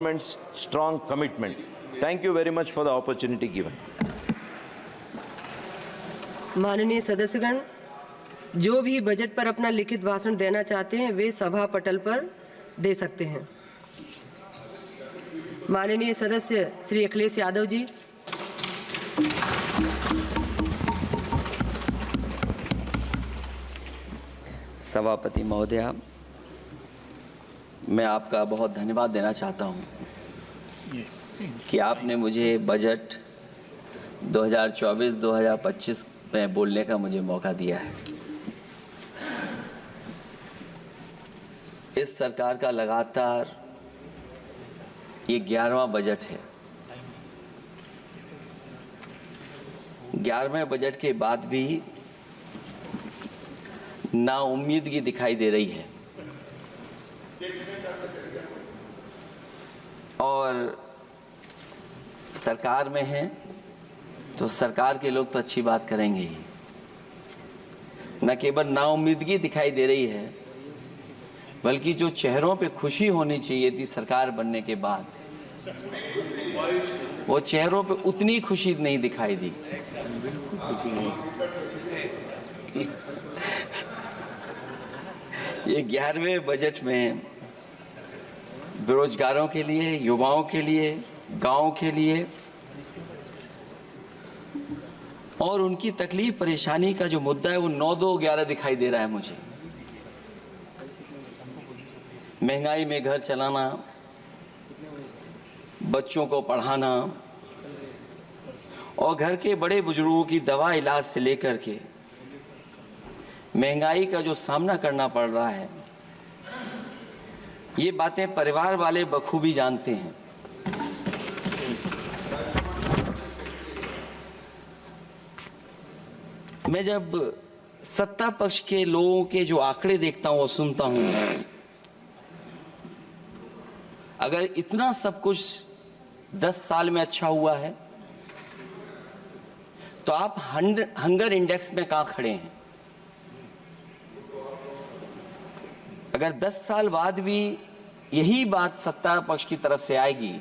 government's strong commitment. Thank you very much for the opportunity given. माननीय सदस्यगण, जो भी budget पर अपना लिखित भाषण देना चाहते हैं वे सभा पटल पर दे सकते हैं। माननीय सदस्य श्री अखिलेश यादव जी। सभापति महोदया, मैं आपका बहुत धन्यवाद देना चाहता हूं कि आपने मुझे बजट 2024-2025 में बोलने का मुझे मौका दिया है। इस सरकार का लगातार ये 11वां बजट है। 11वें बजट के बाद भी नाउम्मीदगी दिखाई दे रही है और सरकार में हैं तो सरकार के लोग तो अच्छी बात करेंगे ही, न केवल नाउम्मीदगी दिखाई दे रही है बल्कि जो चेहरों पे खुशी होनी चाहिए थी सरकार बनने के बाद, वो चेहरों पे उतनी खुशी नहीं दिखाई दी। ये 11वें बजट में बेरोजगारों के लिए, युवाओं के लिए, गांव के लिए और उनकी तकलीफ परेशानी का जो मुद्दा है वो 9-2-11 दिखाई दे रहा है मुझे। महंगाई में घर चलाना, बच्चों को पढ़ाना और घर के बड़े बुजुर्गों की दवा इलाज से लेकर के महंगाई का जो सामना करना पड़ रहा है, ये बातें परिवार वाले बखूबी जानते हैं। मैं जब सत्ता पक्ष के लोगों के जो आंकड़े देखता हूं और सुनता हूं, अगर इतना सब कुछ 10 साल में अच्छा हुआ है तो आप हंगर इंडेक्स में कहां खड़े हैं? अगर 10 साल बाद भी यही बात सत्ता पक्ष की तरफ से आएगी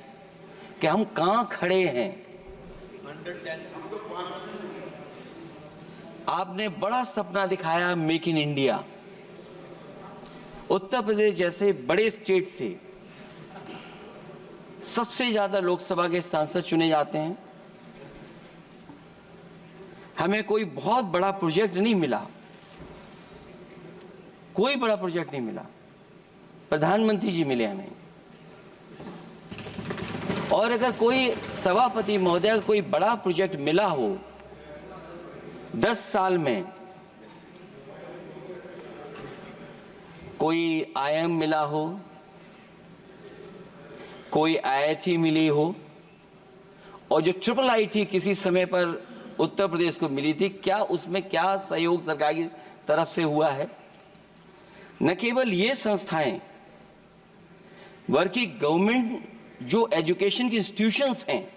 कि हम कहां खड़े हैं। आपने बड़ा सपना दिखाया make in India. Uttar Pradesh जैसे बड़े स्टेट से सबसे ज्यादा लोकसभा के सांसद चुने जाते हैं। हमें कोई बहुत बड़ा प्रोजेक्ट नहीं मिला, कोई बड़ा प्रोजेक्ट नहीं मिला, प्रधानमंत्री जी मिले हमें। और अगर कोई सभापति महोदय कोई बड़ा प्रोजेक्ट मिला हो 10 साल में, कोई आईएम मिला हो, कोई आईआईटी मिली हो और जो ट्रिपल आईटी किसी समय पर उत्तर प्रदेश को मिली थी, क्या उसमें क्या सहयोग सरकार की तरफ से हुआ है? न केवल ये संस्थाएं बल्कि गवर्नमेंट जो एजुकेशन की इंस्टीट्यूशंस हैं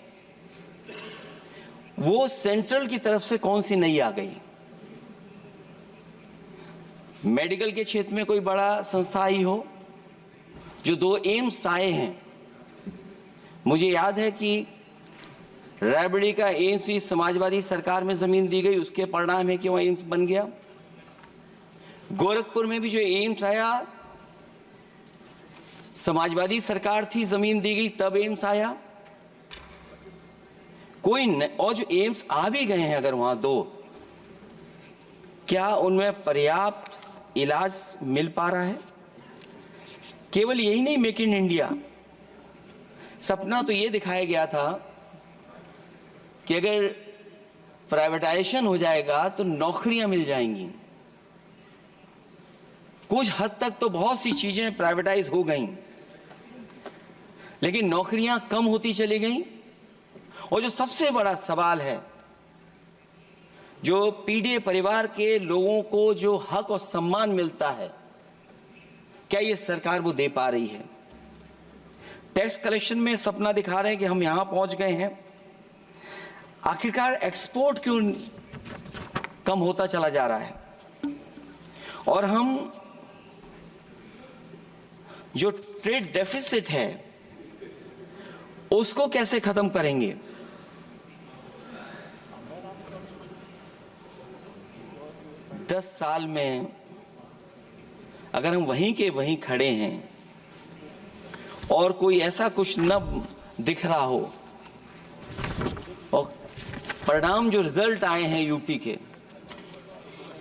वो सेंट्रल की तरफ से कौन सी नई आ गई? मेडिकल के क्षेत्र में कोई बड़ा संस्था आई हो? जो 2 एम्स आए हैं, मुझे याद है कि रायबरेली का एम्स भी समाजवादी सरकार में जमीन दी गई, उसके परिणाम है कि वह एम्स बन गया। गोरखपुर में भी जो एम्स आया समाजवादी सरकार थी, जमीन दी गई तब एम्स आया। और जो एम्स आ भी गए हैं अगर वहां 2, क्या उनमें पर्याप्त इलाज मिल पा रहा है? केवल यही नहीं, मेक इन इंडिया सपना तो ये दिखाया गया था कि अगर प्राइवेटाइजेशन हो जाएगा तो नौकरियां मिल जाएंगी। कुछ हद तक तो बहुत सी चीजें प्राइवेटाइज हो गईं, लेकिन नौकरियां कम होती चली गईं। और जो सबसे बड़ा सवाल है, जो पीड़ित परिवार के लोगों को जो हक और सम्मान मिलता है, क्या ये सरकार वो दे पा रही है? टैक्स कलेक्शन में सपना दिखा रहे हैं कि हम यहां पहुंच गए हैं, आखिरकार एक्सपोर्ट क्यों कम होता चला जा रहा है? और हम जो ट्रेड डेफिसिट है उसको कैसे खत्म करेंगे? दस साल में अगर हम वहीं के वहीं खड़े हैं और कोई ऐसा कुछ न दिख रहा हो और परिणाम जो रिजल्ट आए हैं यूपी के,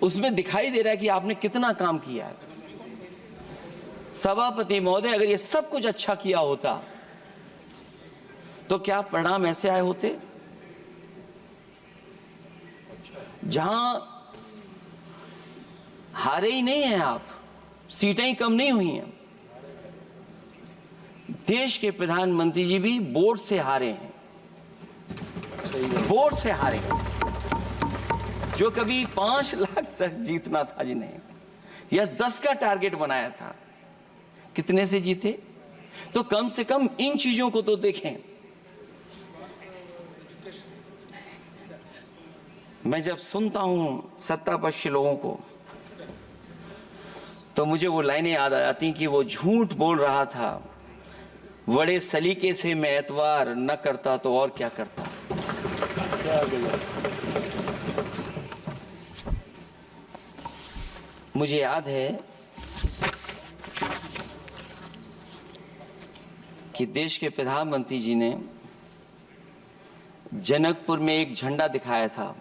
उसमें दिखाई दे रहा है कि आपने कितना काम किया है। सभापति महोदय, अगर ये सब कुछ अच्छा किया होता तो क्या परिणाम ऐसे आए होते? जहां हारे ही नहीं हैं आप, सीटें ही कम नहीं हुई हैं। देश के प्रधानमंत्री जी भी वोट से हारे हैं, वोट से हारे हैं। जो कभी 5 लाख तक जीतना था जिन्हें, या 10 का टारगेट बनाया था, कितने से जीते? तो कम से कम इन चीजों को तो देखें। मैं जब सुनता हूं सत्तापक्ष लोगों को तो मुझे वो लाइनें याद आ जाती कि वो झूठ बोल रहा था, बड़े सलीके से मैं एतवार न करता तो और क्या करता। मुझे याद है कि देश के प्रधानमंत्री जी ने जनकपुर में एक झंडा दिखाया था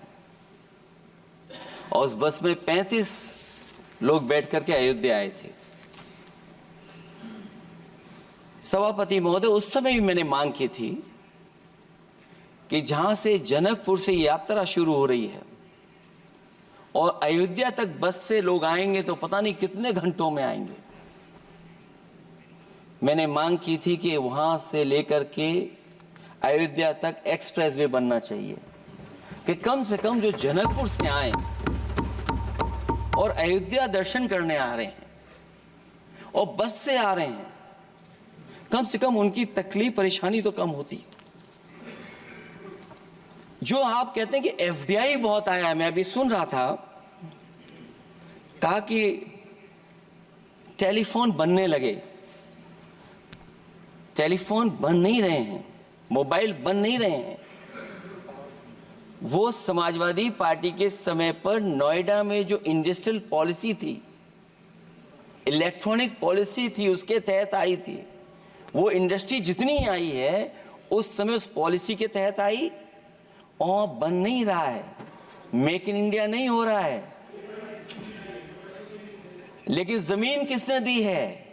और उस बस में 35 लोग बैठ करके अयोध्या आए थे। सभापति महोदय, उस समय भी मैंने मांग की थी कि जहां से जनकपुर से यात्रा शुरू हो रही है और अयोध्या तक बस से लोग आएंगे तो पता नहीं कितने घंटों में आएंगे। मैंने मांग की थी कि वहां से लेकर के अयोध्या तक एक्सप्रेस वे बनना चाहिए कि कम से कम जो जनकपुर से आए और अयोध्या दर्शन करने आ रहे हैं और बस से आ रहे हैं, कम से कम उनकी तकलीफ परेशानी तो कम होती। जो आप कहते हैं कि एफडीआई बहुत आया है, मैं अभी सुन रहा था, कहा कि टेलीफोन बनने लगे। टेलीफोन बन नहीं रहे हैं, मोबाइल बन नहीं रहे हैं। वो समाजवादी पार्टी के समय पर नोएडा में जो इंडस्ट्रियल पॉलिसी थी, इलेक्ट्रॉनिक पॉलिसी थी, उसके तहत आई थी। वो इंडस्ट्री जितनी आई है उस समय उस पॉलिसी के तहत आई और बन नहीं रहा है। मेक इन इंडिया नहीं हो रहा है। लेकिन जमीन किसने दी है?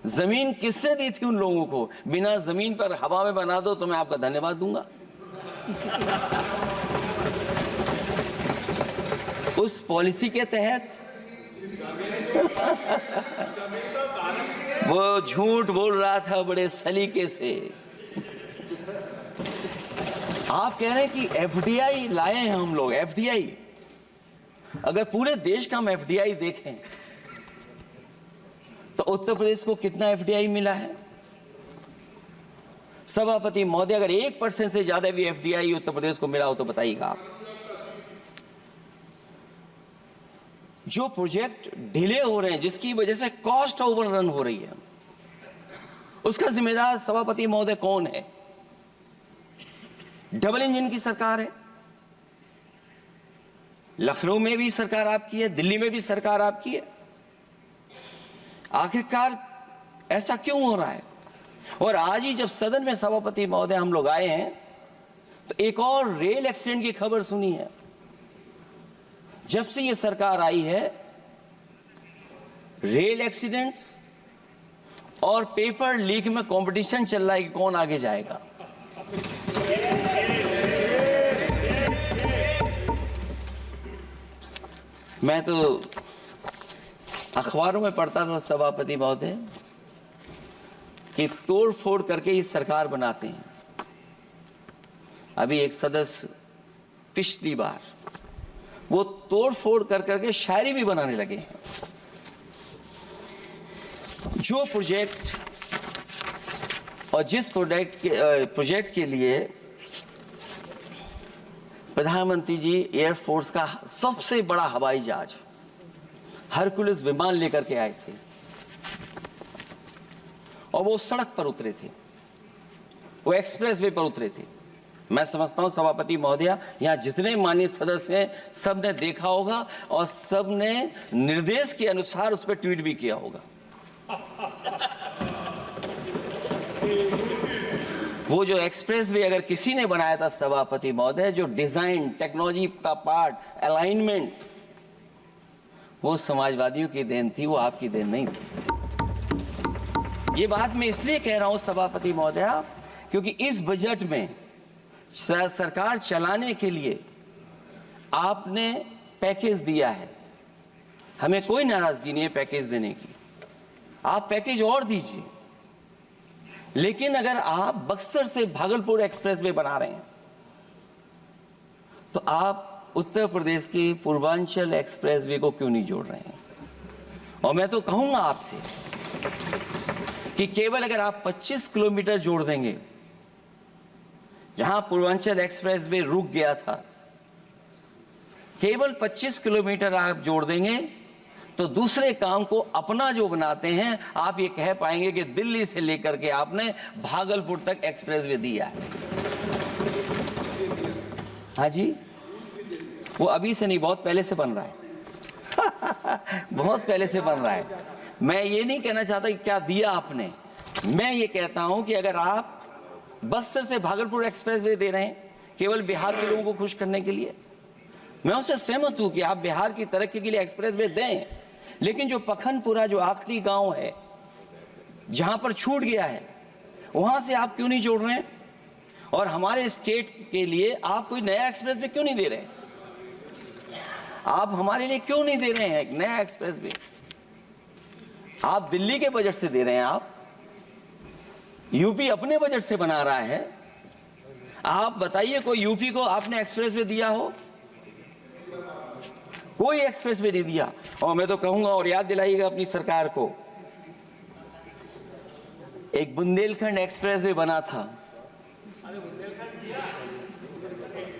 जमीन किसने दी थी उन लोगों को? बिना जमीन पर हवा में बना दो तो मैं आपका धन्यवाद दूंगा। उस पॉलिसी के तहत वो झूठ बोल रहा था बड़े सलीके से। आप कह रहे हैं कि एफडीआई लाए हैं हम लोग। एफडीआई, अगर पूरे देश का हम एफडीआई देखें तो उत्तर प्रदेश को कितना एफडीआई मिला है? सभापति महोदय, अगर 1% से ज्यादा भी एफडीआई उत्तर प्रदेश को मिला हो तो बताइएगा आप। जो प्रोजेक्ट डिले हो रहे हैं, जिसकी वजह से कॉस्ट ओवररन हो रही है, उसका जिम्मेदार सभापति महोदय कौन है? डबल इंजन की सरकार है। लखनऊ में भी सरकार आपकी है, दिल्ली में भी सरकार आपकी है। आखिरकार ऐसा क्यों हो रहा है? और आज ही जब सदन में सभापति महोदय हम लोग आए हैं तो एक और रेल एक्सीडेंट की खबर सुनी है। जब से ये सरकार आई है, रेल एक्सीडेंट्स और पेपर लीक में कंपटीशन चल रहा है कि कौन आगे जाएगा। मैं तो अखबारों में पढ़ता था सभापति महोदय कि तोड़ फोड़ करके ये सरकार बनाते हैं। अभी एक सदस्य पिछली बार वो तोड़ फोड़ कर करके शायरी भी बनाने लगे हैं। जो प्रोजेक्ट और जिस प्रोजेक्ट के लिए प्रधानमंत्री जी एयरफोर्स का सबसे बड़ा हवाई जहाज हरकुलिस विमान लेकर के आए थे और वो सड़क पर उतरे थे, वो एक्सप्रेस वे पर उतरे थे। मैं समझता हूं सभापति महोदया, यहाँ जितने माननीय सदस्य हैं सब ने देखा होगा और सब ने निर्देश के अनुसार उस पर ट्वीट भी किया होगा। वो जो एक्सप्रेस वे अगर किसी ने बनाया था सभापति महोदय, जो डिजाइन, टेक्नोलॉजी का पार्ट, अलाइनमेंट, वो समाजवादियों की देन थी, वो आपकी देन नहीं थी। ये बात मैं इसलिए कह रहा हूं सभापति महोदया, क्योंकि इस बजट में सरकार चलाने के लिए आपने पैकेज दिया है। हमें कोई नाराजगी नहीं है पैकेज देने की, आप पैकेज और दीजिए। लेकिन अगर आप बक्सर से भागलपुर एक्सप्रेस वे बना रहे हैं तो आप उत्तर प्रदेश के पूर्वांचल एक्सप्रेस वे को क्यों नहीं जोड़ रहे हैं? और मैं तो कहूंगा आपसे कि केवल अगर आप 25 किलोमीटर जोड़ देंगे, जहां पूर्वांचल एक्सप्रेस वे रुक गया था, केवल 25 किलोमीटर आप जोड़ देंगे तो दूसरे काम को अपना जो बनाते हैं, आप ये कह पाएंगे कि दिल्ली से लेकर के आपने भागलपुर तक एक्सप्रेस वे दिया है। हाँ जी, वो अभी से नहीं, बहुत पहले से बन रहा है। बहुत पहले से बन रहा है। मैं ये नहीं कहना चाहता कि क्या दिया आपने, मैं ये कहता हूं कि अगर आप बक्सर से भागलपुर एक्सप्रेस वे दे रहे हैं केवल बिहार के लोगों को खुश करने के लिए, मैं उससे सहमत हूं कि आप बिहार की तरक्की के लिए एक्सप्रेस वे दें, लेकिन जो पखनपुरा, जो आखिरी गांव है जहां पर छूट गया है, वहां से आप क्यों नहीं जोड़ रहे हैं? और हमारे स्टेट के लिए आप कोई नया एक्सप्रेस वे क्यों नहीं दे रहे हैं? आप हमारे लिए क्यों नहीं दे रहे हैं एक नया एक्सप्रेस वे? आप दिल्ली के बजट से दे रहे हैं, आप यूपी अपने बजट से बना रहा है। आप बताइए कोई यूपी को आपने एक्सप्रेस वे दिया हो? कोई एक्सप्रेस वे नहीं दिया। और मैं तो कहूंगा, और याद दिलाइएगा अपनी सरकार को, एक बुंदेलखंड एक्सप्रेस वे बना था,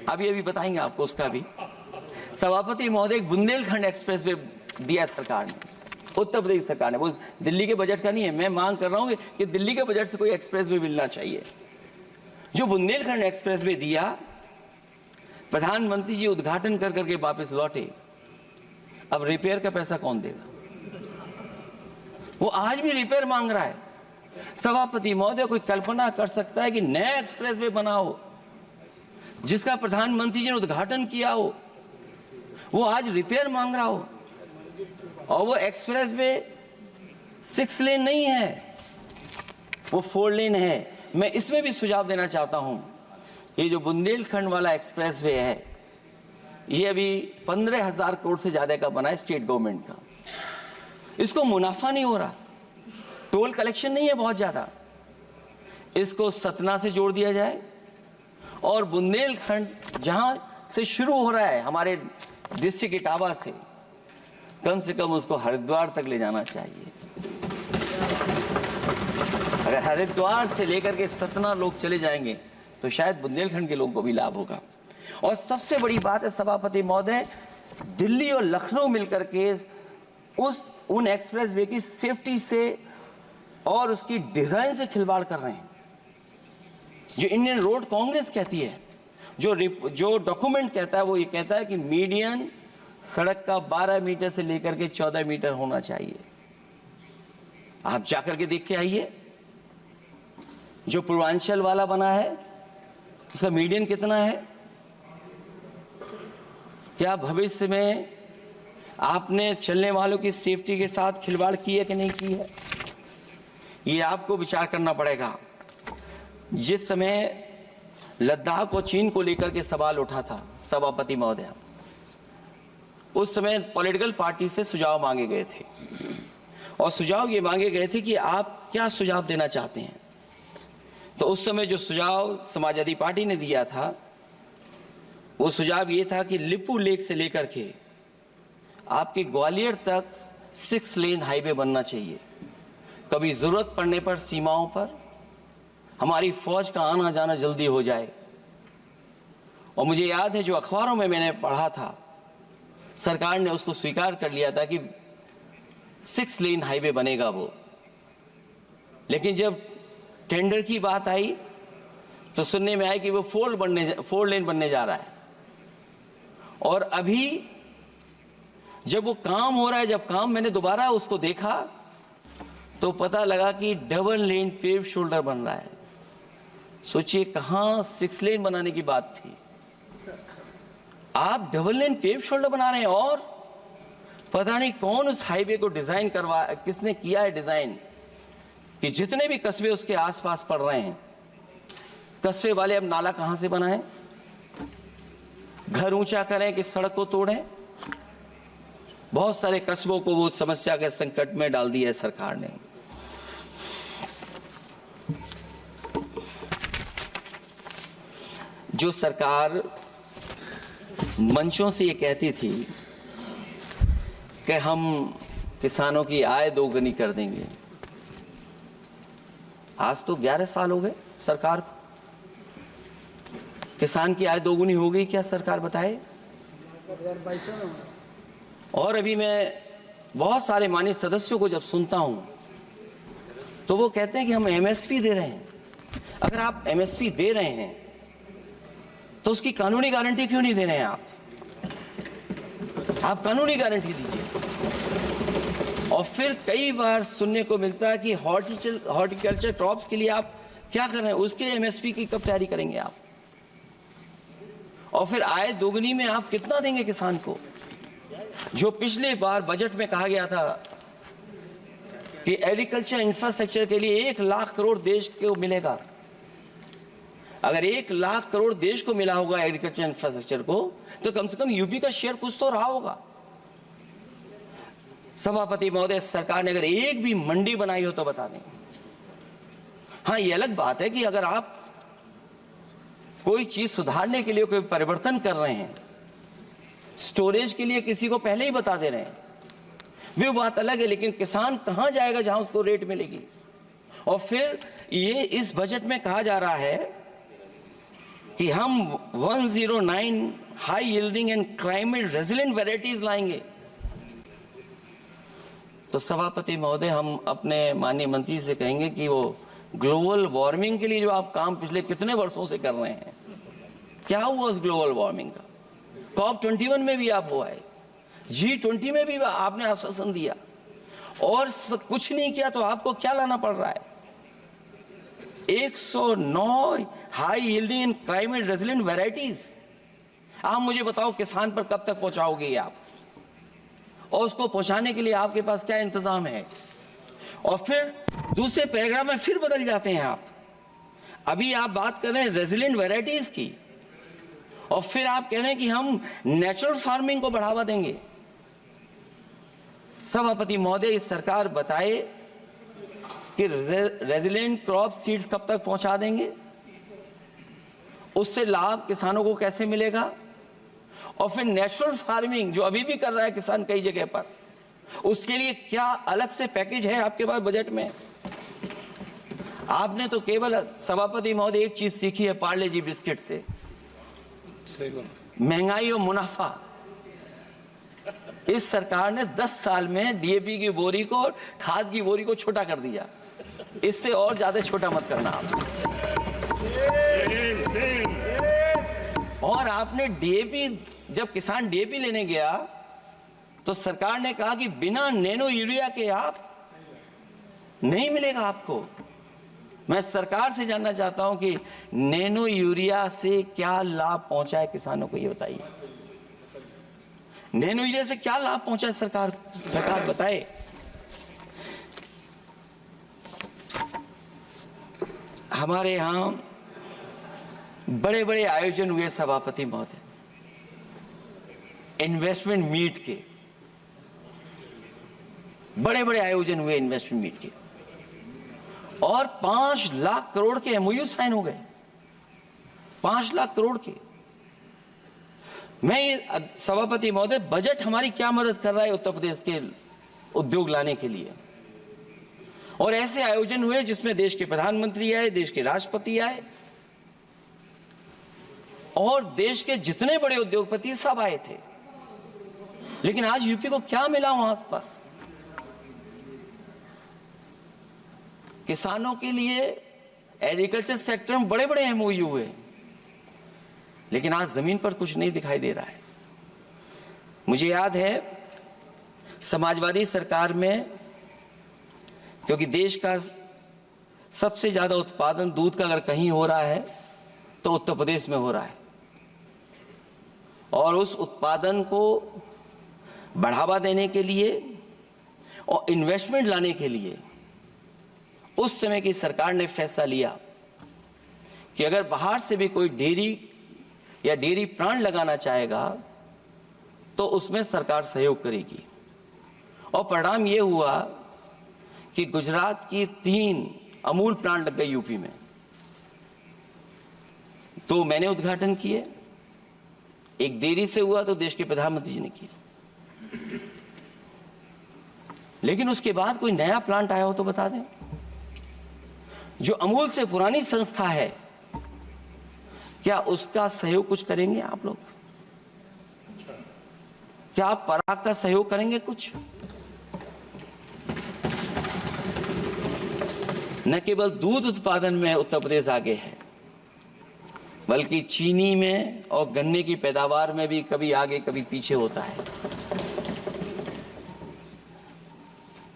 अभी बताएंगे आपको उसका भी। सभापति महोदय, एक बुंदेलखंड एक्सप्रेस वे दिया सरकार ने, उत्तर प्रदेश सरकार ने। वो दिल्ली के बजट का नहीं है। मैं मांग कर रहा हूं कि दिल्ली के बजट से कोई एक्सप्रेस वे मिलना चाहिए। जो बुंदेलखंड एक्सप्रेस वे दिया, प्रधानमंत्री जी उद्घाटन कर करके वापस लौटे। अब रिपेयर का पैसा कौन देगा? वो आज भी रिपेयर मांग रहा है। सभापति महोदय, कोई कल्पना कर सकता है कि नया एक्सप्रेस वे बना हो जिसका प्रधानमंत्री जी ने उद्घाटन किया हो, वो आज रिपेयर मांग रहा हो? और वो एक्सप्रेस वे 6 लेन नहीं है, वो 4 लेन है। मैं इसमें भी सुझाव देना चाहता हूं, ये जो बुंदेलखंड वाला एक्सप्रेस वे है, ये अभी 15,000 करोड़ से ज्यादा का बना है स्टेट गवर्नमेंट का। इसको मुनाफा नहीं हो रहा, टोल कलेक्शन नहीं है बहुत ज्यादा। इसको सतना से जोड़ दिया जाए और बुंदेलखंड जहां से शुरू हो रहा है हमारे डिस्ट्रिक्ट इटावा से कम उसको हरिद्वार तक ले जाना चाहिए। अगर हरिद्वार से लेकर के सतना लोग चले जाएंगे तो शायद बुंदेलखंड के लोगों को भी लाभ होगा। और सबसे बड़ी बात है सभापति महोदय, दिल्ली और लखनऊ मिलकर के उन एक्सप्रेस वे की सेफ्टी से और उसकी डिजाइन से खिलवाड़ कर रहे हैं। जो इंडियन रोड कांग्रेस कहती है, जो डॉक्यूमेंट कहता है, वो ये कहता है कि मीडियन सड़क का 12 मीटर से लेकर के 14 मीटर होना चाहिए। आप जाकर के देख के आइए, जो पूर्वांचल वाला बना है उसका मीडियन कितना है? क्या भविष्य में आपने चलने वालों की सेफ्टी के साथ खिलवाड़ की है कि नहीं की है? ये आपको विचार करना पड़ेगा। जिस समय लद्दाख और चीन को लेकर के सवाल उठा था सभापति महोदय, उस समय पॉलिटिकल पार्टी से सुझाव मांगे गए थे और सुझाव ये मांगे गए थे कि आप क्या सुझाव देना चाहते हैं। तो उस समय जो सुझाव समाजवादी पार्टी ने दिया था, वो सुझाव ये था कि लिपू लेक से लेकर के आपके ग्वालियर तक 6 लेन हाईवे बनना चाहिए। कभी जरूरत पड़ने पर सीमाओं पर हमारी फौज का आना जाना जल्दी हो जाए। और मुझे याद है, जो अखबारों में मैंने पढ़ा था, सरकार ने उसको स्वीकार कर लिया था कि 6 लेन हाईवे बनेगा वो। लेकिन जब टेंडर की बात आई तो सुनने में आया कि वो 4 लेन बनने जा रहा है। और अभी जब वो काम हो रहा है, जब काम मैंने दोबारा उसको देखा तो पता लगा कि डबल लेन पेव शोल्डर बन रहा है। सोचिए कहां 6 लेन बनाने की बात थी, आप डबल लेन पेव शोल्डर बना रहे हैं। और पता नहीं कौन उस हाईवे को डिजाइन किसने किया है डिजाइन, कि जितने भी कस्बे उसके आसपास पड़ रहे हैं, कस्बे वाले अब नाला कहां से बनाएं, घर ऊंचा करें कि सड़क को तोड़ें। बहुत सारे कस्बों को वो समस्या के संकट में डाल दिया है सरकार ने। जो सरकार मंचों से ये कहती थी कि हम किसानों की आय दोगुनी कर देंगे, आज तो 11 साल हो गए सरकार को। किसान की आय दोगुनी हो गई क्या, सरकार बताए? और अभी मैं बहुत सारे माननीय सदस्यों को जब सुनता हूं तो वो कहते हैं कि हम एमएसपी दे रहे हैं। अगर आप एमएसपी दे रहे हैं तो उसकी कानूनी गारंटी क्यों नहीं दे रहे हैं आप कानूनी गारंटी दीजिए। और फिर कई बार सुनने को मिलता है कि हॉर्टिकल्चर क्रॉप्स के लिए आप क्या कर रहे हैं, उसके एमएसपी की कब तैयारी करेंगे आप? और फिर आय दोगुनी में आप कितना देंगे किसान को? जो पिछले बार बजट में कहा गया था कि एग्रीकल्चर इंफ्रास्ट्रक्चर के लिए 1 लाख करोड़ देश को मिलेगा। अगर 1 लाख करोड़ देश को मिला होगा एग्रीकल्चर इंफ्रास्ट्रक्चर को, तो कम से कम यूपी का शेयर कुछ तो रहा होगा। सभापति महोदय, सरकार ने अगर एक भी मंडी बनाई हो तो बता दें। हाँ, ये अलग बात है कि अगर आप कोई चीज सुधारने के लिए कोई परिवर्तन कर रहे हैं, स्टोरेज के लिए किसी को पहले ही बता दे रहे हैं, वो बात अलग है। लेकिन किसान कहां जाएगा जहां उसको रेट मिलेगी? और फिर ये इस बजट में कहा जा रहा है कि हम 109 high yielding and climate resilient varieties लाएंगे। तो सभापति महोदय, हम अपने माननीय मंत्री से कहेंगे कि वो ग्लोबल वार्मिंग के लिए जो आप काम पिछले कितने वर्षों से कर रहे हैं, क्या हुआ उस ग्लोबल वार्मिंग का? COP21 में भी आप हुआ है, G20 में भी आपने आश्वासन दिया, और कुछ नहीं किया। तो आपको क्या लाना पड़ रहा है? 109 high yielding and climate resilient varieties. आप मुझे बताओ किसान पर कब तक पहुंचाओगे आप? और उसको पहुंचाने के लिए आपके पास क्या इंतजाम है? और फिर दूसरे पैराग्राफ में फिर बदल जाते हैं आप। अभी आप बात कर रहे हैं रेजिलेंट वैरायटीज की, और फिर आप कह रहे हैं कि हम नेचुरल फार्मिंग को बढ़ावा देंगे। सभापति महोदय, इस सरकार बताए कि रेजिलेंट क्रॉप सीड्स कब तक पहुंचा देंगे, उससे लाभ किसानों को कैसे मिलेगा? और फिर नेचुरल फार्मिंग जो अभी भी कर रहा है किसान कई जगह पर, उसके लिए क्या अलग से पैकेज है आपके पास बजट में? आपने तो केवल सभापति महोदय एक चीज सीखी है पार्ले जी बिस्किट से, महंगाई और मुनाफा। इस सरकार ने 10 साल में डीएपी की बोरी को, खाद की बोरी को छोटा कर दिया। इससे और ज्यादा छोटा मत करना आप। और आपने डीएपी, जब किसान डीएपी लेने गया तो सरकार ने कहा कि बिना नैनो यूरिया के आप नहीं मिलेगा आपको। मैं सरकार से जानना चाहता हूं कि नैनो यूरिया से क्या लाभ पहुंचा है किसानों को, ये बताइए। नैनो यूरिया से क्या लाभ पहुंचा है सरकार बताए। हमारे यहां बड़े बड़े आयोजन हुए सभापति महोदय, इन्वेस्टमेंट मीट के बड़े बड़े आयोजन हुए इन्वेस्टमेंट मीट के, और 5 लाख करोड़ के एमओयू साइन हो गए, 5 लाख करोड़ के। मैं ये सभापति महोदय, बजट हमारी क्या मदद कर रहा है उत्तर प्रदेश के उद्योग लाने के लिए? और ऐसे आयोजन हुए जिसमें देश के प्रधानमंत्री आए, देश के राष्ट्रपति आए, और देश के जितने बड़े उद्योगपति सब आए थे। लेकिन आज यूपी को क्या मिला वहां पर? किसानों के लिए एग्रीकल्चर सेक्टर में बड़े बड़े एमओयू हुए, लेकिन आज जमीन पर कुछ नहीं दिखाई दे रहा है। मुझे याद है समाजवादी सरकार में, क्योंकि देश का सबसे ज्यादा उत्पादन दूध का अगर कहीं हो रहा है तो उत्तर प्रदेश में हो रहा है, और उस उत्पादन को बढ़ावा देने के लिए और इन्वेस्टमेंट लाने के लिए उस समय की सरकार ने फैसला लिया कि अगर बाहर से भी कोई डेयरी या डेयरी प्लांट लगाना चाहेगा तो उसमें सरकार सहयोग करेगी। और परिणाम ये हुआ कि गुजरात की 3 अमूल प्लांट लग गए यूपी में। तो मैंने उद्घाटन किए, एक देरी से हुआ तो देश के प्रधानमंत्री जी ने किया, लेकिन उसके बाद कोई नया प्लांट आया हो तो बता दें। जो अमूल से पुरानी संस्था है, क्या उसका सहयोग कुछ करेंगे आप लोग? क्या आप पराग का सहयोग करेंगे कुछ? न केवल दूध उत्पादन में उत्तर प्रदेश आगे है, बल्कि चीनी में और गन्ने की पैदावार में भी कभी आगे कभी पीछे होता है।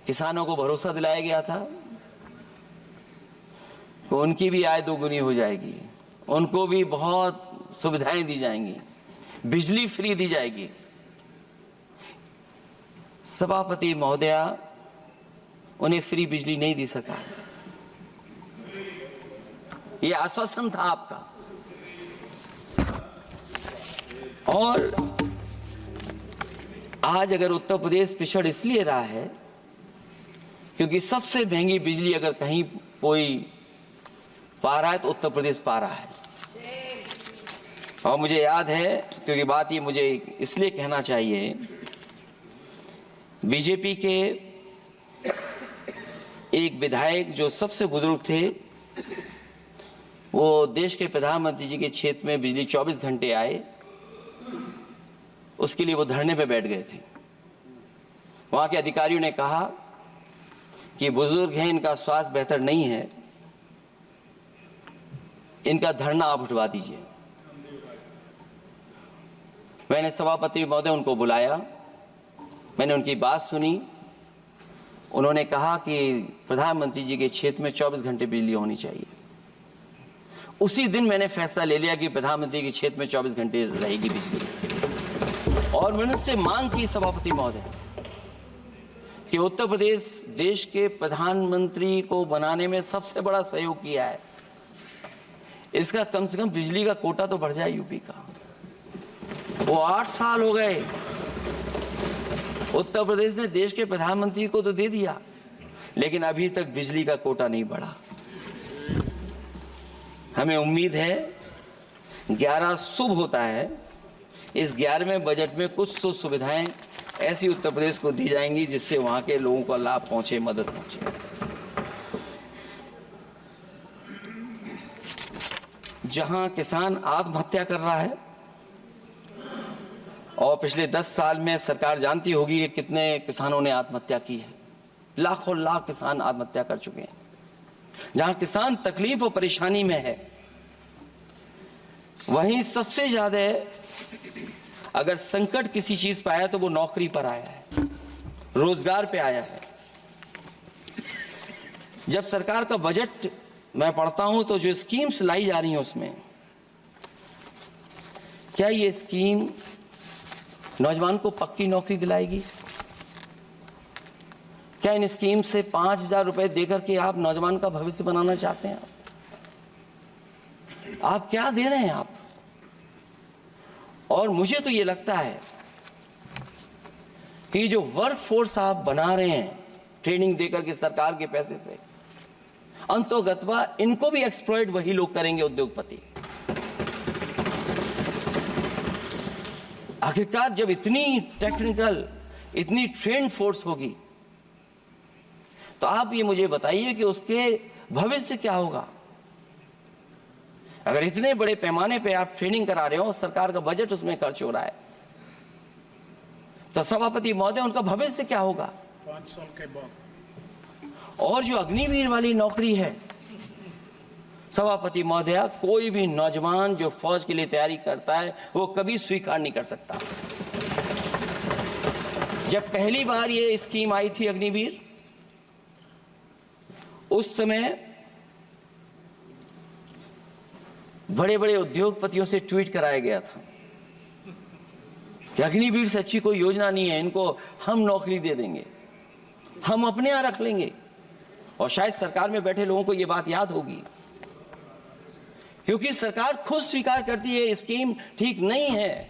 किसानों को भरोसा दिलाया गया था कि उनकी भी आय दोगुनी हो जाएगी, उनको भी बहुत सुविधाएं दी जाएंगी, बिजली फ्री दी जाएगी। सभापति महोदया, उन्हें फ्री बिजली नहीं दी सरकार। ये आश्वासन था आपका। और आज अगर उत्तर प्रदेश पिछड़ इसलिए रहा है क्योंकि सबसे महंगी बिजली अगर कहीं कोई पा रहा है तो उत्तर प्रदेश पा रहा है। और मुझे याद है, क्योंकि बात ये मुझे इसलिए कहना चाहिए, बीजेपी के एक विधायक जो सबसे बुजुर्ग थे, वो देश के प्रधानमंत्री जी के क्षेत्र में बिजली 24 घंटे आए, उसके लिए वो धरने पे बैठ गए थे। वहां के अधिकारियों ने कहा कि बुजुर्ग हैं, इनका स्वास्थ्य बेहतर नहीं है, इनका धरना आप उठवा दीजिए। मैंने सभापति महोदय उनको बुलाया, मैंने उनकी बात सुनी। उन्होंने कहा कि प्रधानमंत्री जी के क्षेत्र में 24 घंटे बिजली होनी चाहिए। उसी दिन मैंने फैसला ले लिया कि प्रधानमंत्री के क्षेत्र में 24 घंटे रहेगी बिजली। और मैंने उससे मांग की सभापति महोदय कि उत्तर प्रदेश देश के प्रधानमंत्री को बनाने में सबसे बड़ा सहयोग किया है, इसका कम से कम बिजली का कोटा तो बढ़ जाए यूपी का। वो 8 साल हो गए, उत्तर प्रदेश ने देश के प्रधानमंत्री को तो दे दिया, लेकिन अभी तक बिजली का कोटा नहीं बढ़ा। हमें उम्मीद है 11 शुभ होता है, इस 11वें बजट में कुछ सुविधाएं ऐसी उत्तर प्रदेश को दी जाएंगी जिससे वहां के लोगों को लाभ पहुंचे, मदद पहुंचे। जहां किसान आत्महत्या कर रहा है, और पिछले 10 साल में सरकार जानती होगी कि कितने किसानों ने आत्महत्या की है, लाखों लाख किसान आत्महत्या कर चुके हैं। जहां किसान तकलीफ और परेशानी में है, वहीं सबसे ज्यादा अगर संकट किसी चीज पर आया तो वो नौकरी पर आया है, रोजगार पे आया है। जब सरकार का बजट मैं पढ़ता हूं तो जो स्कीम्स लाई जा रही हैं उसमें, क्या ये स्कीम नौजवान को पक्की नौकरी दिलाएगी? क्या इन स्कीम से 5,000 रुपए देकर के आप नौजवान का भविष्य बनाना चाहते हैं? आप क्या दे रहे हैं आप? और मुझे तो ये लगता है कि जो वर्क फोर्स आप बना रहे हैं ट्रेनिंग देकर के सरकार के पैसे से, अंतोगत्वा इनको भी एक्सप्लॉइट वही लोग करेंगे, उद्योगपति। आखिरकार जब इतनी टेक्निकल, इतनी ट्रेन फोर्स होगी, तो आप ये मुझे बताइए कि उसके भविष्य क्या होगा। अगर इतने बड़े पैमाने पे आप ट्रेनिंग करा रहे हो, सरकार का बजट उसमें खर्च हो रहा है, तो सभापति महोदय उनका भविष्य क्या होगा? 5 साल के बाद। और जो अग्निवीर वाली नौकरी है, सभापति महोदया, कोई भी नौजवान जो फौज के लिए तैयारी करता है वो कभी स्वीकार नहीं कर सकता। जब पहली बार ये स्कीम आई थी अग्निवीर, उस समय बड़े बड़े उद्योगपतियों से ट्वीट कराया गया था कि अग्निवीर से अच्छी कोई योजना नहीं है, इनको हम नौकरी दे देंगे, हम अपने यहां रख लेंगे। और शायद सरकार में बैठे लोगों को यह बात याद होगी, क्योंकि सरकार खुद स्वीकार करती है स्कीम ठीक नहीं है,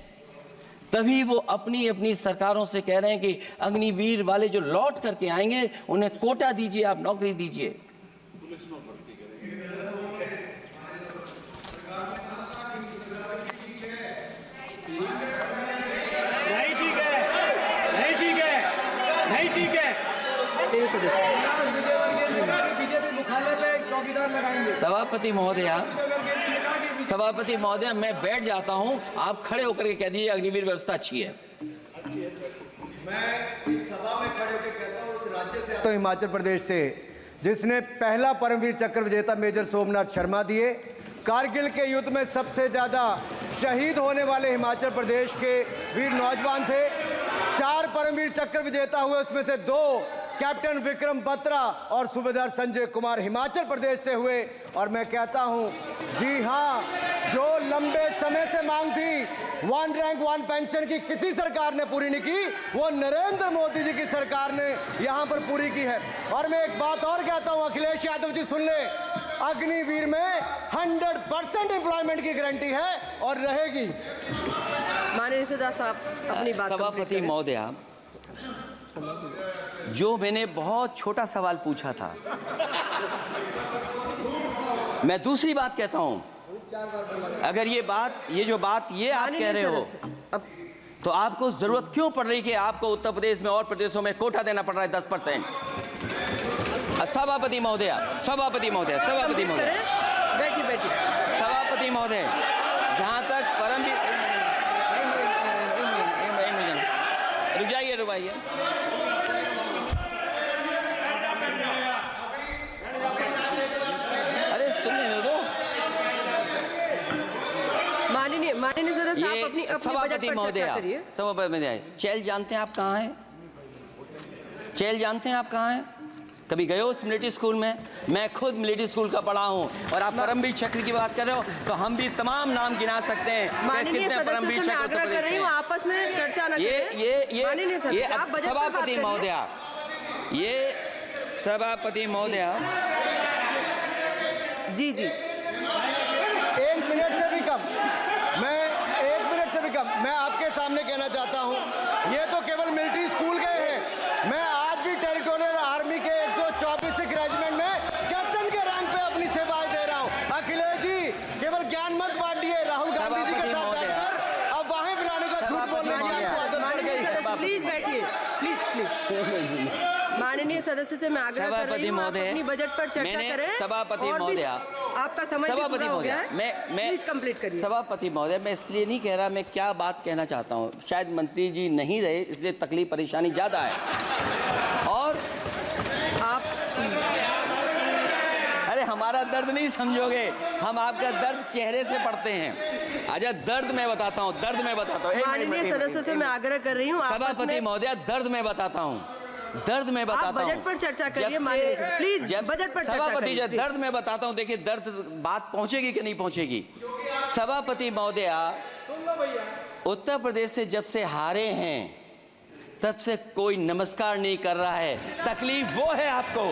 तभी वो अपनी अपनी सरकारों से कह रहे हैं कि अग्निवीर वाले जो लौट करके आएंगे उन्हें कोटा दीजिए, आप नौकरी दीजिए। सभापति महोदया, मैं बैठ जाता हूं, आप खड़े होकर के कह दीजिए अग्निवीर व्यवस्था अच्छी है। मैं इस सभा में खड़े होकर कहता हूं, उस राज्य से तो हिमाचल प्रदेश से जिसने पहला परमवीर चक्र विजेता मेजर सोमनाथ शर्मा दिए, कारगिल के युद्ध में सबसे ज्यादा शहीद होने वाले हिमाचल प्रदेश के वीर नौजवान थे। 4 परमवीर चक्र विजेता हुए, उसमें से 2 कैप्टन विक्रम बत्रा और सूबेदार संजय कुमार हिमाचल प्रदेश से हुए। और मैं कहता हूं, जी हां, जो लंबे समय से मांग थी 1 रैंक 1 पेंशन की किसी सरकार ने पूरी नहीं की, वो नरेंद्र मोदी जी की सरकार ने यहां पर पूरी की है। और मैं एक बात और कहता हूं, अखिलेश यादव जी सुन ले, अग्निवीर में 100% एम्प्लॉयमेंट की गारंटी है और रहेगी। माननीय सदस्य साहब अपनी बात। सभापति महोदया, जो मैंने बहुत छोटा सवाल पूछा था, मैं दूसरी बात कहता हूं, अगर ये जो बात आप कह रहे हो, तो आपको जरूरत क्यों पड़ रही कि आपको उत्तर प्रदेश में और प्रदेशों में कोटा देना पड़ रहा है 10%? सभापति महोदया, बैठिए। सभापति महोदय, जहां तक परमवीर, रुक जाइए, अरे सुनिए दो। माननीय सदस्य आप अपनी सभापति महोदया, चैल जानते हैं आप कहाँ हैं? चैल जानते हैं आप कहाँ हैं? कभी गए हो मिलिट्री स्कूल में? मैं खुद मिलिट्री स्कूल का पढ़ा हूँ। और आप परमवीर चक्र की बात कर रहे हो, तो हम भी तमाम नाम गिना सकते हैं। माननीय सदस्य से मैं आग्रह कर रही हूँ, आपस में चर्चा न करें। माननीय सदस्य, आप बजट पर बात करिए। सभापति महोदया, जी 1 मिनट से भी कम, मैं आपके सामने कहना चाहता हूं, ये तो केवल मिलिट्री स्कूल गए हैं। मैं आज भी टेरिटोरियल आर्मी के 124 रेजिमेंट में कैप्टन के रैंक पे अपनी सेवाएं दे रहा हूं। अखिलेश जी, केवल ज्ञान मत बांटिए। राहुल गांधी जी के साथ बैठकर अब वहां बुलाने का झूठ बोलने की आपको आदत पड़ गई। प्लीज बैठिए, प्लीज। माननीय सदस्य से मैं आग्रह कर रही हूं, आप अपनी बजट पर चर्चा करें। सभापति महोदया, आपका समय पूरा हो गया है, मैं प्लीज कंप्लीट करिए। सभापति महोदय, मैं इसलिए नहीं कह रहा, मैं क्या बात कहना चाहता हूँ, शायद मंत्री जी नहीं रहे इसलिए तकलीफ परेशानी ज्यादा है। और आप, अरे हमारा दर्द नहीं समझोगे, हम आपका दर्द चेहरे से पढ़ते हैं। अच्छा, दर्द मैं बताता हूँ। माननीय सदस्यों से मैं आग्रह कर रही हूँ, सभापति महोदया, दर्द मैं बताता हूँ। आप बजट पर चर्चा करिए। प्लीज बजट पर चर्चा करिए। दर्द मैं बताता हूँ, देखिए दर्द बात पहुंचेगी कि नहीं पहुंचेगी। सभापति महोदया, उत्तर प्रदेश से जब से हारे हैं तब से कोई नमस्कार नहीं कर रहा है। तकलीफ वो है आपको।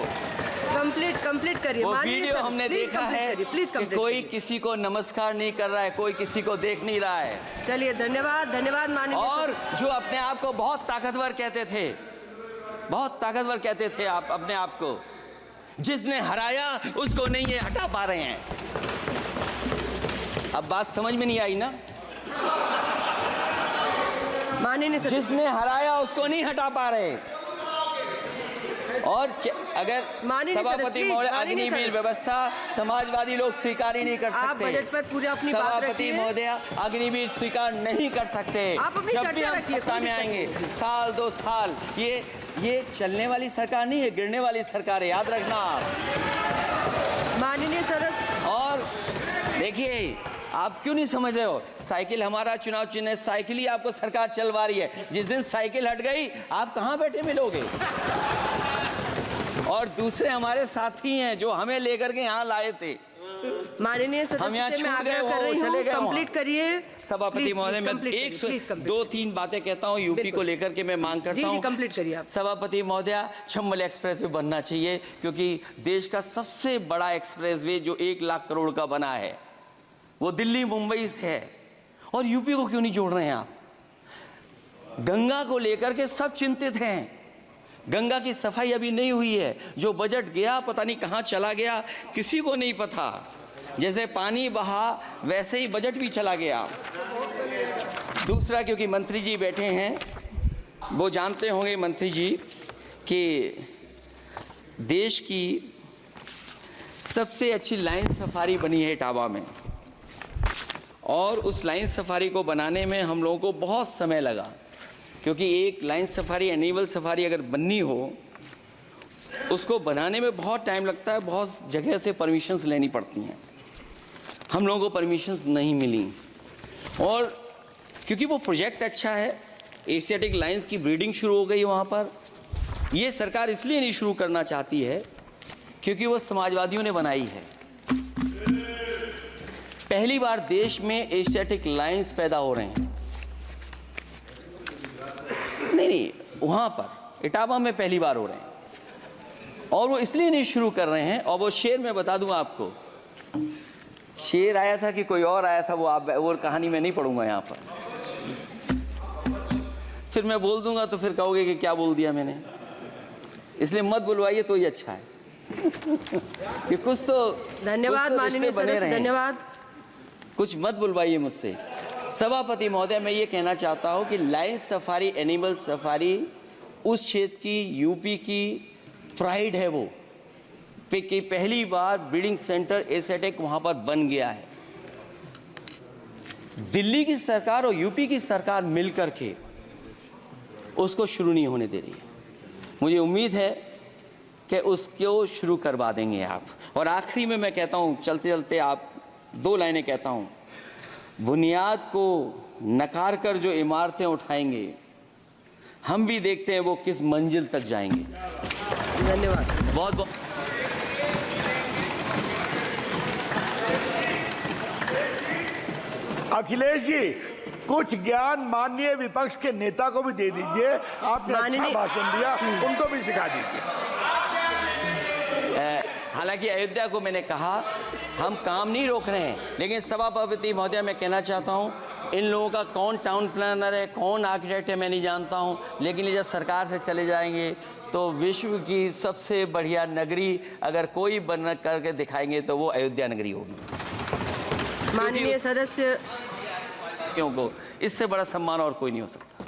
कंप्लीट करिए। वो वीडियो हमने देखा है कि कोई किसी को नमस्कार नहीं कर रहा है, कोई किसी को देख नहीं रहा है। चलिए, धन्यवाद माननीय। और जो अपने आप को बहुत ताकतवर कहते थे आप अपने आप को, जिसने हराया उसको नहीं ये हटा पा रहे हैं। अब बात समझ में नहीं आई ना? माननीय जिसने हराया उसको नहीं हटा पा रहे। और अगर सभापति महोदय, अग्निवीर व्यवस्था समाजवादी लोग स्वीकार ही नहीं कर सकते। आप बजट पर पूरी अपनी बात रखिए। सभापति महोदया, अग्निवीर स्वीकार नहीं कर सकते। आप अपनी जब भी हम सत्ता में आएंगे, 1-2 साल, ये चलने वाली सरकार नहीं है, गिरने वाली सरकार है, याद रखना आप। माननीय सदस्य, और देखिए, आप क्यों नहीं समझ रहे हो? साइकिल हमारा चुनाव चिन्ह है, साइकिल ही आपको सरकार चलवा रही है। जिस दिन साइकिल हट गई, आप कहाँ बैठे मिलोगे? और दूसरे हमारे साथी हैं जो हमें लेकर के यहाँ लाए थे। माननीय हम यहाँ सदस्य, मैं छूट गए, आग्रह कर वो रही चले हूँ, गए वहाँ। कंप्लीट करिए। सभापति महोदय, मैं दो तीन बातें कहता हूँ यूपी को लेकर के मैं मांग करता हूँ। जी, कंप्लीट करिए आप। सभापति महोदय, चंबल एक्सप्रेसवे बनना चाहिए, क्योंकि देश का सबसे बड़ा एक्सप्रेसवे जो 1 लाख करोड़ का बना है वो दिल्ली मुंबई से है, और यूपी को क्यों नहीं जोड़ रहे हैं आप? गंगा को लेकर के सब चिंतित हैं। गंगा की सफाई अभी नहीं हुई है। जो बजट गया पता नहीं कहाँ चला गया, किसी को नहीं पता। जैसे पानी बहा वैसे ही बजट भी चला गया। दूसरा, क्योंकि मंत्री जी बैठे हैं, वो जानते होंगे मंत्री जी कि देश की सबसे अच्छी लाइन सफारी बनी है इटावा में, और उस लाइन सफारी को बनाने में हम लोगों को बहुत समय लगा, क्योंकि एक लाइन सफारी, एनिमल सफारी अगर बननी हो, उसको बनाने में बहुत टाइम लगता है, बहुत जगह से परमिशंस लेनी पड़ती हैं। हम लोगों को परमिशंस नहीं मिली, और क्योंकि वो प्रोजेक्ट अच्छा है, एशियाटिक लाइन्स की ब्रीडिंग शुरू हो गई वहाँ पर। ये सरकार इसलिए नहीं शुरू करना चाहती है क्योंकि वो समाजवादियों ने बनाई है। पहली बार देश में एशियाटिक लाइन्स पैदा हो रहे हैं। नहीं, वहाँ पर इटावा में पहली बार हो रहे हैं, और वो इसलिए नहीं शुरू कर रहे हैं। और वो शेर मैं बता दूं आपको, शेर आया था कि कोई और आया था, वो कहानी मैं नहीं पढ़ूंगा यहाँ पर, फिर मैं बोल दूंगा तो फिर कहोगे कि क्या बोल दिया मैंने, इसलिए मत बुलवाइए तो ही अच्छा है। कि कुछ तो धन्यवाद माननीय सदस्य, धन्यवाद। कुछ मत बुलवाइए मुझसे। सभापति महोदय, मैं ये कहना चाहता हूँ कि लाइन सफारी, एनिमल सफारी उस क्षेत्र की, यूपी की प्राइड है वो, कि पहली बार ब्रीडिंग सेंटर एशियाटिक वहाँ पर बन गया है। दिल्ली की सरकार और यूपी की सरकार मिलकर के उसको शुरू नहीं होने दे रही है। मुझे उम्मीद है कि उसको शुरू करवा देंगे आप। और आखिरी में मैं कहता हूँ, चलते चलते आप 2 लाइनें कहता हूँ। बुनियाद को नकार कर जो इमारतें उठाएंगे, हम भी देखते हैं वो किस मंजिल तक जाएंगे। धन्यवाद। बहुत बहुत अखिलेश जी, कुछ ज्ञान माननीय विपक्ष के नेता को भी दे दीजिए। आपने अच्छा भाषण दिया, उनको भी सिखा दीजिए। हालांकि अयोध्या को मैंने कहा हम काम नहीं रोक रहे हैं, लेकिन सभापति महोदय मैं कहना चाहता हूं, इन लोगों का कौन टाउन प्लानर है, कौन आर्किटेक्ट है, मैं नहीं जानता हूं, लेकिन ये जब सरकार से चले जाएंगे तो विश्व की सबसे बढ़िया नगरी अगर कोई बन करके दिखाएंगे तो वो अयोध्या नगरी होगी। माननीय सदस्य, क्योंकि इससे बड़ा सम्मान और कोई नहीं हो सकता।